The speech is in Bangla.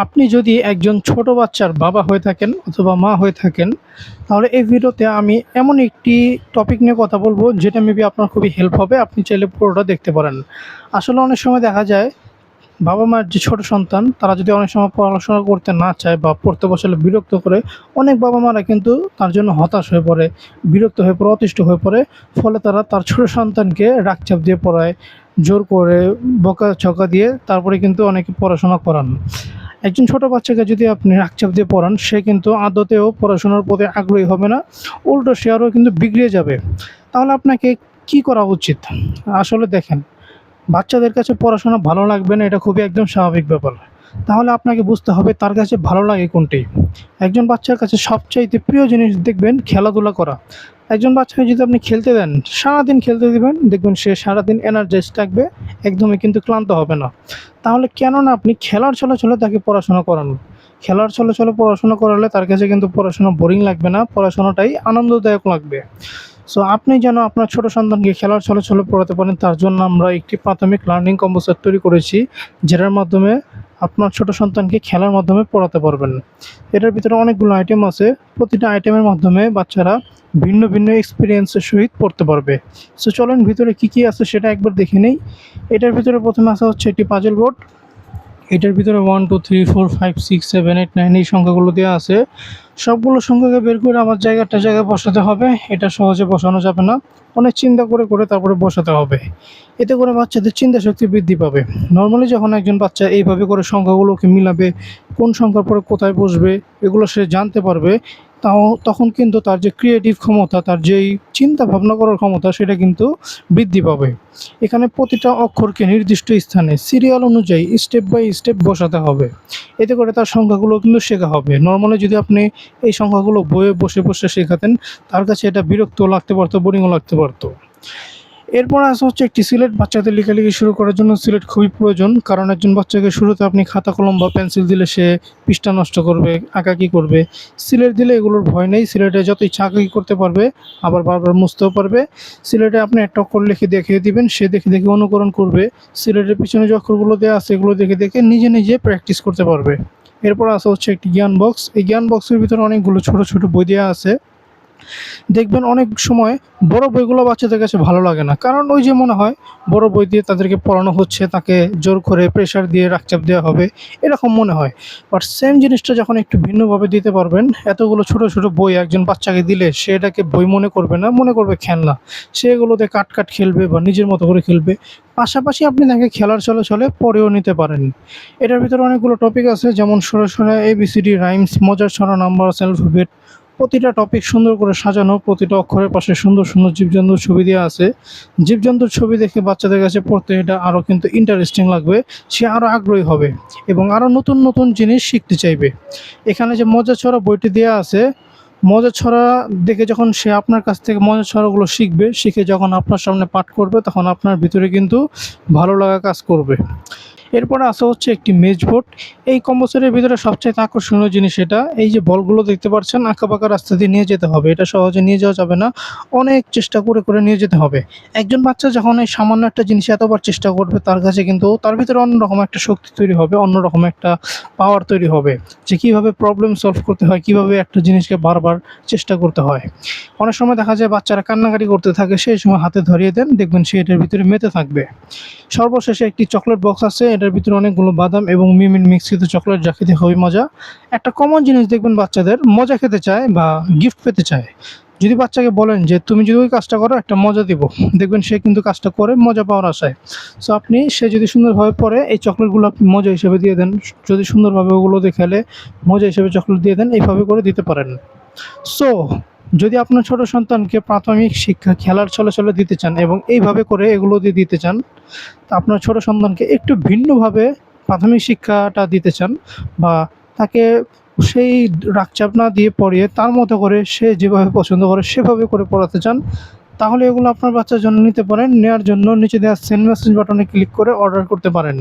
আপনি যদি একজন ছোট বাচ্চার বাবা হয়ে থাকেন অথবা মা হয়ে থাকেন, তাহলে এই ভিডিওতে আমি এমন একটি টপিক নিয়ে কথা বলবো যেটা মেবি আপনার খুবই হেল্প হবে। আপনি চাইলে পুরোটা দেখতে পারেন। আসলে অনেক সময় দেখা যায় বাবা-মার যে ছোট সন্তান তারা যদি অনেক সময় পড়াশোনা করতে না চায় বা পড়তে বসালে বিরক্ত করে, অনেক বাবা-মারা কিন্তু তার জন্য হতাশ হয়ে পড়ে, বিরক্ত হয়ে পড়ে, অতিষ্ঠ হয়ে পড়ে। ফলে তারা তার ছোট সন্তানকে রাগচাপ দিয়ে পড়ায়, জোর করে, বকা-ঝকা দিয়ে তারপরে কিন্তু অনেকে পড়াশোনা করান। একজন ছোট বাচ্চাকে যদি আপনি রাগচাপ দিয়ে পড়ান, সে কিন্তু আদতেও পড়াশোনার প্রতি আগ্রহী হবে না। উল্টো সে আরও কিন্তু বিগড়ে যাবে। তাহলে আপনাকে কী করা উচিত? আসলে দেখেন, বাচ্চাদের কাছে পড়াশোনা ভালো লাগবে না, এটা খুবই একদম স্বাভাবিক ব্যাপার। তাহলে আপনাকে বুঝতে হবে তার কাছে ভালো লাগে কোনটি। একজন বাচ্চার কাছে সবচাইতে প্রিয় জিনিস দেখবেন খেলাধুলা করা। একজন বাচ্চাকে যদি আপনি খেলতে দেন, সারাদিন খেলতে দিবেন, দেখবেন সে সারাদিন এনার্জাইজড থাকবে, একদমই কিন্তু ক্লান্ত হবে না। তাহলে কেন না আপনি খেলার ছলে ছলে তাকে পড়াশোনা করান? খেলার ছলে ছলে পড়াশোনা করালে তার কাছে কিন্তু পড়াশোনা বোরিং লাগবে না, পড়াশোনাটাই আনন্দদায়ক লাগবে। সো আপনি যেন আপনার ছোট সন্তানকে খেলার ছলে ছলে পড়াতে পারেন, তার জন্য আমরা একটি প্রাথমিক লার্নিং কম্বো সেট তৈরি করেছি, যেটার মাধ্যমে আপনার ছোট সন্তানকে খেলার মাধ্যমে পড়াতে পারবেন। এটার ভিতরে অনেকগুলো আইটেম আছে। প্রতিটা আইটেমের মাধ্যমে বাচ্চারা ভিন্ন ভিন্ন এক্সপিরিয়েন্সের সহিত পড়তে পারবে। সো চলেন ভিতরে কী কী আছে সেটা একবার দেখে নেই। এটার ভিতরে প্রথমে আসা হচ্ছে একটি পাজল বোর্ড। এটার ভিতরে 1 2 3 4 5 6 7 8 9 এই সংখ্যাগুলো দেওয়া আছে। সবগুলো সংখ্যাকে বের করে আমার জায়গায় বসাতে হবে। এটা সহজে বসানো যাবে না, অনেক চিন্তা করে করে তারপরে বসাতে হবে। এতে করে বাচ্চাদের চিন্তা শক্তি বৃদ্ধি পাবে। নর্মালি যখন একজন বাচ্চা এইভাবে করে সংখ্যাগুলোকে মিলাবে, কোন সংখ্যার পরে কোথায় বসবে এগুলো সে জানতে পারবে, তখন কিন্তু তার যে ক্রিয়েটিভ ক্ষমতা, তার যেই চিন্তা ভাবনা করার ক্ষমতা, সেটা কিন্তু বৃদ্ধি পাবে। এখানে প্রতিটা অক্ষরকে নির্দিষ্ট স্থানে সিরিয়াল অনুযায়ী স্টেপ বাই স্টেপ বসাতে হবে। এতে করে তার সংখ্যাগুলো কিন্তু শেখা হবে। নর্মালি যদি আপনি এই সংখ্যাগুলো বইয়ে বসে বসে শেখাতেন, তার কাছে এটা বিরক্তও লাগতে পারতো, বোরিংও লাগতে পারতো। এরপর আসা হচ্ছে একটি সিলেট। বাচ্চাদের লেখালেখি শুরু করার জন্য সিলেট খুবই প্রয়োজন, কারণ একজন বাচ্চাকে শুরুতে আপনি খাতা কলম বা পেন্সিল দিলে সে পৃষ্ঠা নষ্ট করবে, আঁকাকি করবে। সিলেট দিলে এগুলোর ভয় নেই, সিলেটে যত ইচ্ছা আঁকাকি করতে পারবে, আবার বারবার মুছতেও পারবে। সিলেটে আপনি একটা অক্ষর লিখে দেখিয়ে দিবেন, সে দেখে দেখে অনুকরণ করবে। সিলেটের পিছনে যে অক্ষরগুলো দেওয়া আছে এগুলো দেখে দেখে নিজে নিজে প্র্যাকটিস করতে পারবে। এরপর আসা হচ্ছে একটি জ্ঞান বক্স। এই জ্ঞান বক্সের ভিতরে অনেকগুলো ছোট ছোট বই দেওয়া আছে। দেখবেন অনেক সময় বড় বইগুলো বাচ্চাদের কাছে ভালো লাগে না, কারণ ওই যে মনে হয় বড় বই দিয়ে তাদেরকে পড়ানো হচ্ছে, তাকে জোর করে প্রেশার দিয়ে রাগচাপ দেওয়া হবে, এরকম মনে হয়। বাট সেম জিনিসটা যখন একটু ভিন্নভাবে দিতে পারবেন, এতগুলো ছোট ছোট বই একজন বাচ্চাকে দিলে সে এটাকে বই মনে করবে না, মনে করবে খেলনা। সে এগুলোতে কাট কাট খেলবে বা নিজের মতো করে খেলবে। পাশাপাশি আপনি তাকে খেলার ছলে ছলে পড়েও নিতে পারেন। এটার ভিতরে অনেকগুলো টপিক আছে, যেমন সরে সরে ABCD রাইমস, মজার ছড়া, নাম্বার, অ্যালফাবেট। প্রতিটা টপিক সুন্দর করে সাজানো, প্রতিটা অক্ষরের পাশে সুন্দর সুন্দর জীবজন্তুর ছবি দেওয়া আছে। জীবজন্তুর ছবি দেখে বাচ্চাদের কাছে পড়তে এটা আরও কিন্তু ইন্টারেস্টিং লাগবে, সে আরও আগ্রহী হবে এবং আরও নতুন নতুন জিনিস শিখতে চাইবে। এখানে যে মজার ছড়া বইটি দেওয়া আছে, মজার ছড়া দেখে যখন সে আপনার কাছ থেকে মজার ছড়াগুলো শিখবে, শিখে যখন আপনার সামনে পাঠ করবে, তখন আপনার ভিতরে কিন্তু ভালো লাগা কাজ করবে। এরপরে আসা হচ্ছে একটি মেজবোর্ড। এই কম্বো সেটের ভিতরে সবচাইতে আকর্ষণীয় জিনিস এটা, এই যে বলগুলো দেখতে পাচ্ছেন, আঁকাবাঁকা রাস্তা দিয়ে নিয়ে যেতে হবে, এটা সহজে নিয়ে যাওয়া যাবে না, অনেক চেষ্টা করে করে নিয়ে যেতে হবে। একজন বাচ্চা যখন এই সামান্য একটা জিনিস এতবার চেষ্টা করবে, তার কাছে কিন্তু তার ভিতরে অন্যরকম একটা শক্তি তৈরি হবে, অন্যরকম একটা পাওয়ার তৈরি হবে, যে কীভাবে প্রবলেম সলভ করতে হয়, কীভাবে একটা জিনিসকে বারবার চেষ্টা করতে হয়। অনেক সময় দেখা যায় বাচ্চারা কান্নাকাটি করতে থাকে, সেই সময় হাতে ধরিয়ে দেন, দেখবেন সে এটার ভিতরে মেতে থাকবে। সর্বশেষে একটি চকলেট বক্স আছে, এটার ভিতরে অনেকগুলো বাদাম এবং মিমির মিক্সিত চকলেট, যা খেতে খুবই মজা। একটা কমন জিনিস দেখবেন, বাচ্চাদের মজা খেতে চায় বা গিফট পেতে চায়। যদি বাচ্চাকে বলেন যে তুমি যদি ওই কাজটা করো একটা মজা দিব, দেখবেন সে কিন্তু কাজটা করে মজা পাওয়ার আশায়। সো আপনি, সে যদি সুন্দরভাবে পড়ে, এই চকলেটগুলো আপনি মজা হিসেবে দিয়ে দেন। যদি সুন্দরভাবে ওগুলো খেলে, মজা হিসেবে চকলেট দিয়ে দেন, এইভাবে করে দিতে পারেন। সো যদি আপনার ছোট সন্তানকে প্রাথমিক শিক্ষা খেলার ছলে ছলে দিতে চান এবং এইভাবে করে এগুলো দিয়ে দিতে চান, তা আপনার ছোট সন্তানকে একটু ভিন্নভাবে প্রাথমিক শিক্ষাটা দিতে চান, বা তাকে সেই রাগচাপ না দিয়ে পড়িয়ে তার মতো করে সে যেভাবে পছন্দ করে সেভাবে করে পড়াতে চান, তাহলে এগুলো আপনার বাচ্চার জন্য নিতে পারেন। নেওয়ার জন্য নিচে দেওয়া সেন্ড মেসেজ বাটনে ক্লিক করে অর্ডার করতে পারেন।